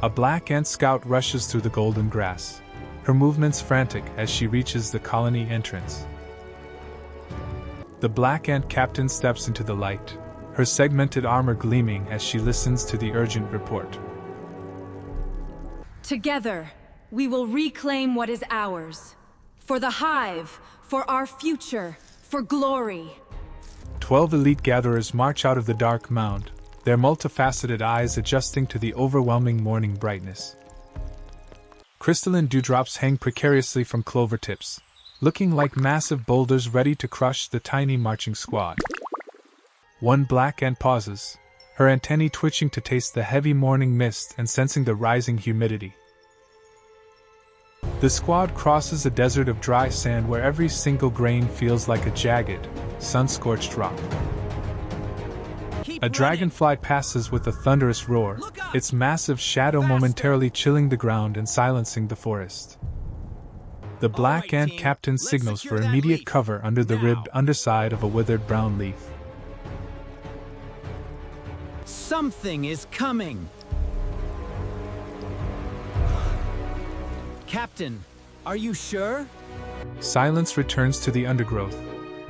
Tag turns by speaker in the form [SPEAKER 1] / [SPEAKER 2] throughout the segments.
[SPEAKER 1] A black ant scout rushes through the golden grass, her movements frantic as she reaches the colony entrance. The black ant captain steps into the light, her segmented armor gleaming as she listens to the urgent report.
[SPEAKER 2] Together, we will reclaim what is ours. For the Hive, for our future, for glory.
[SPEAKER 1] 12 elite gatherers march out of the dark mound, their multifaceted eyes adjusting to the overwhelming morning brightness. Crystalline dewdrops hang precariously from clover tips, looking like massive boulders ready to crush the tiny marching squad. One black ant pauses, her antennae twitching to taste the heavy morning mist and sensing the rising humidity. The squad crosses a desert of dry sand where every single grain feels like a jagged, sun-scorched rock. A dragonfly passes with a thunderous roar, its massive shadow momentarily chilling the ground and silencing the forest. The black ant captain signals for immediate cover under the ribbed underside of a withered brown leaf.
[SPEAKER 3] Something is coming! Captain, are you sure?
[SPEAKER 1] Silence returns to the undergrowth,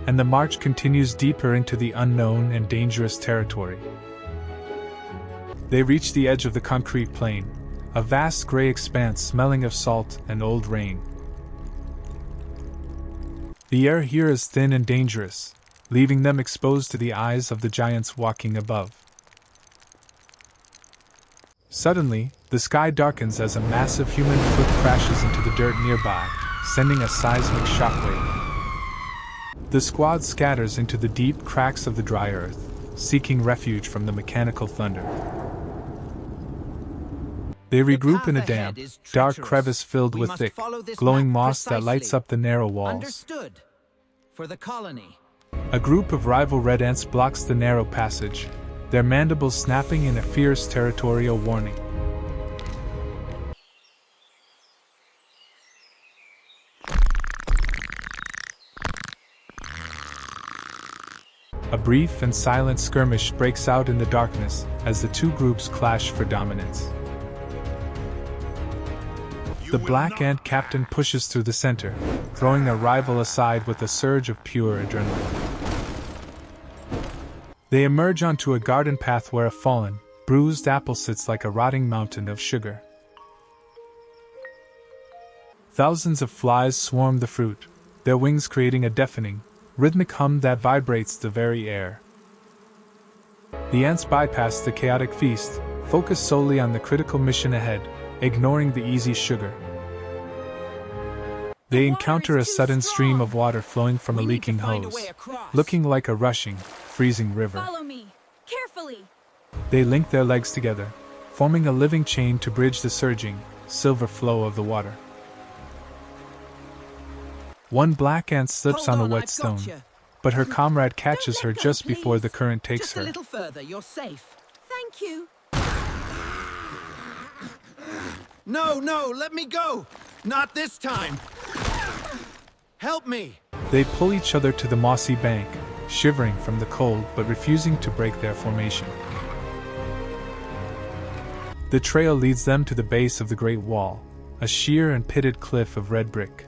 [SPEAKER 1] and the march continues deeper into the unknown and dangerous territory. They reach the edge of the concrete plain, a vast gray expanse smelling of salt and old rain. The air here is thin and dangerous, leaving them exposed to the eyes of the giants walking above. Suddenly, the sky darkens as a massive human foot crashes into the dirt nearby, sending a seismic shockwave. The squad scatters into the deep cracks of the dry earth, seeking refuge from the mechanical thunder. They regroup in a damp, dark crevice filled with thick, glowing moss that lights up the narrow walls.
[SPEAKER 3] Understood. For the colony.
[SPEAKER 1] A group of rival red ants blocks the narrow passage, their mandibles snapping in a fierce territorial warning. A brief and silent skirmish breaks out in the darkness as the two groups clash for dominance. The black ant captain pushes through the center, throwing a rival aside with a surge of pure adrenaline. They emerge onto a garden path where a fallen, bruised apple sits like a rotting mountain of sugar. Thousands of flies swarm the fruit, their wings creating a deafening, rhythmic hum that vibrates the very air. The ants bypass the chaotic feast, focused solely on the critical mission ahead, ignoring the easy sugar. They encounter a sudden stream of water flowing from a leaking hose, looking like a rushing, freezing river.
[SPEAKER 2] Follow me, carefully.
[SPEAKER 1] They link their legs together, forming a living chain to bridge the surging, silver flow of the water. One black ant slips on a wet stone, but her comrade catches her just before the current takes her.
[SPEAKER 3] Just a little further, you're safe.
[SPEAKER 2] Thank you.
[SPEAKER 3] No, let me go! Not this time! Help me!
[SPEAKER 1] They pull each other to the mossy bank, shivering from the cold but refusing to break their formation. The trail leads them to the base of the Great Wall, a sheer and pitted cliff of red brick.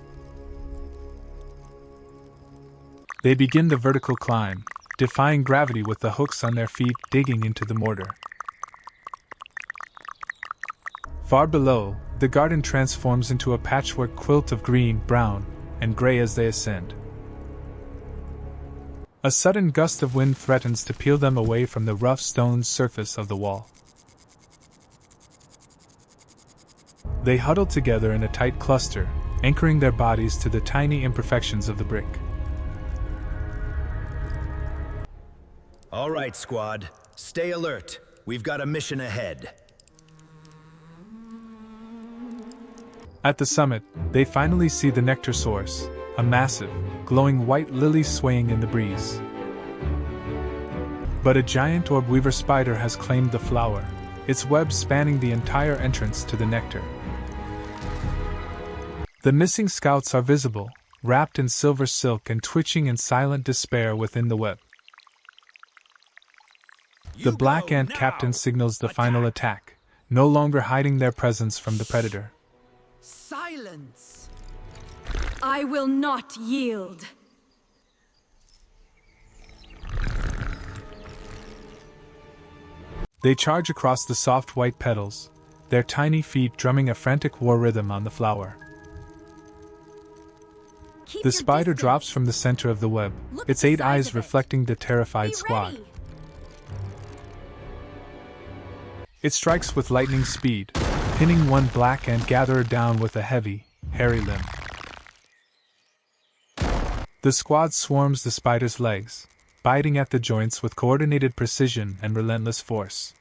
[SPEAKER 1] They begin the vertical climb, defying gravity with the hooks on their feet digging into the mortar. Far below, the garden transforms into a patchwork quilt of green, brown, and gray as they ascend. A sudden gust of wind threatens to peel them away from the rough stone surface of the wall. They huddle together in a tight cluster, anchoring their bodies to the tiny imperfections of the brick.
[SPEAKER 4] All right, squad. Stay alert. We've got a mission ahead.
[SPEAKER 1] At the summit, they finally see the nectar source, a massive, glowing white lily swaying in the breeze. But a giant orb weaver spider has claimed the flower, its web spanning the entire entrance to the nectar. The missing scouts are visible, wrapped in silver silk and twitching in silent despair within the web. The black ant captain signals the final attack, no longer hiding their presence from the predator.
[SPEAKER 3] Silence!
[SPEAKER 2] I will not yield.
[SPEAKER 1] They charge across the soft white petals, their tiny feet drumming a frantic war rhythm on the flower. The spider drops from the center of the web, its 8 eyes reflecting the terrified squad. It strikes with lightning speed, pinning one black ant gatherer down with a heavy, hairy limb. The squad swarms the spider's legs, biting at the joints with coordinated precision and relentless force.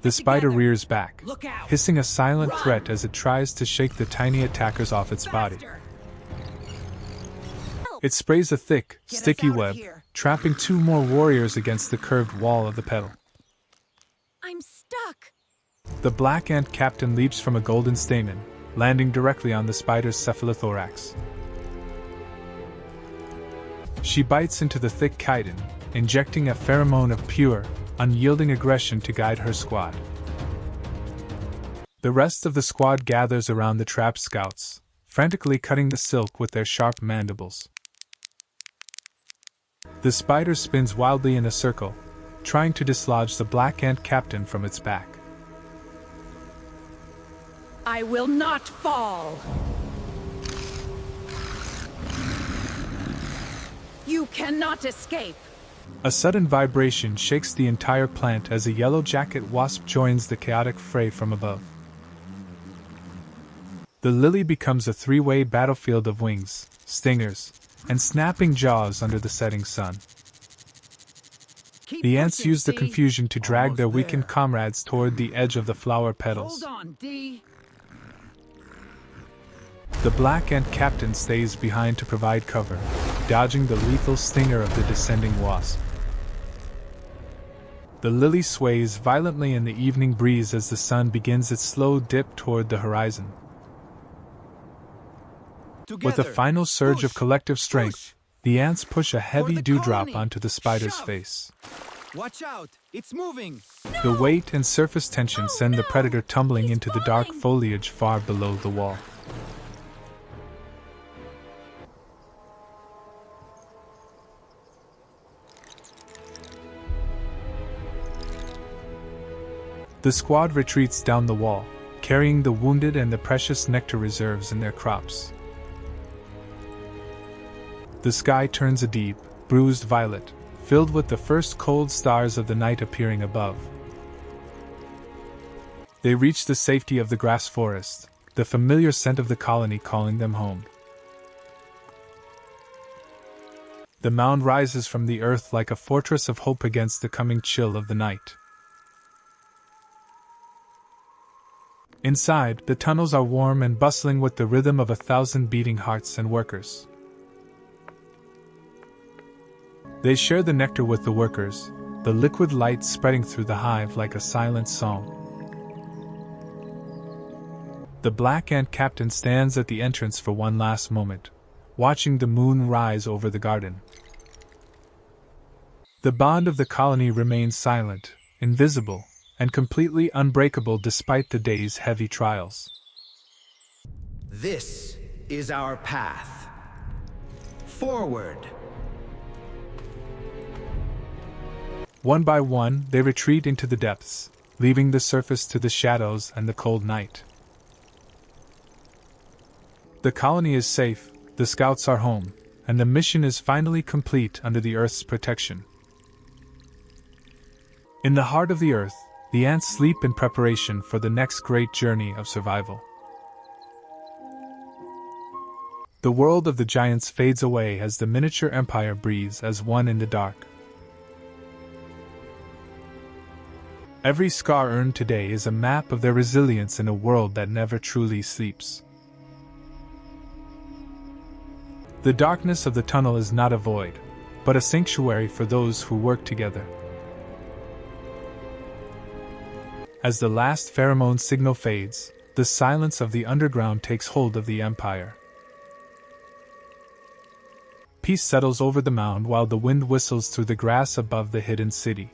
[SPEAKER 1] The spider rears back, hissing a silent threat as it tries to shake the tiny attackers off its body. It sprays a thick, sticky web, trapping 2 more warriors against the curved wall of the petal.
[SPEAKER 2] I'm stuck.
[SPEAKER 1] The black ant captain leaps from a golden stamen, landing directly on the spider's cephalothorax. She bites into the thick chitin, injecting a pheromone of pure, unyielding aggression to guide her squad. The rest of the squad gathers around the trapped scouts, frantically cutting the silk with their sharp mandibles. The spider spins wildly in a circle, trying to dislodge the black ant captain from its back.
[SPEAKER 2] I will not fall. You cannot escape.
[SPEAKER 1] A sudden vibration shakes the entire plant as a yellow jacket wasp joins the chaotic fray from above. The lily becomes a 3-way battlefield of wings, stingers, and snapping jaws under the setting sun. The ants use the confusion to drag their weakened comrades toward the edge of the flower petals.
[SPEAKER 3] Hold on, D.
[SPEAKER 1] The black ant captain stays behind to provide cover, dodging the lethal stinger of the descending wasp. The lily sways violently in the evening breeze as the sun begins its slow dip toward the horizon. With a final surge of collective strength, the ants push a heavy dewdrop onto the spider's face.
[SPEAKER 3] Watch out! It's moving!
[SPEAKER 1] The weight and surface tension send the predator tumbling into the dark foliage far below the wall. The squad retreats down the wall, carrying the wounded and the precious nectar reserves in their crops. The sky turns a deep, bruised violet, filled with the first cold stars of the night appearing above. They reach the safety of the grass forest, the familiar scent of the colony calling them home. The mound rises from the earth like a fortress of hope against the coming chill of the night. Inside, the tunnels are warm and bustling with the rhythm of 1,000 beating hearts and workers. They share the nectar with the workers, the liquid light spreading through the hive like a silent song. The black ant captain stands at the entrance for one last moment, watching the moon rise over the garden. The bond of the colony remains silent, invisible, and completely unbreakable despite the day's heavy trials.
[SPEAKER 4] This is our path. Forward!
[SPEAKER 1] One by one, they retreat into the depths, leaving the surface to the shadows and the cold night. The colony is safe, the scouts are home, and the mission is finally complete under the Earth's protection. In the heart of the Earth, the ants sleep in preparation for the next great journey of survival. The world of the giants fades away as the miniature empire breathes as one in the dark. Every scar earned today is a map of their resilience in a world that never truly sleeps. The darkness of the tunnel is not a void, but a sanctuary for those who work together. As the last pheromone signal fades, the silence of the underground takes hold of the Empire. Peace settles over the mound while the wind whistles through the grass above the hidden city.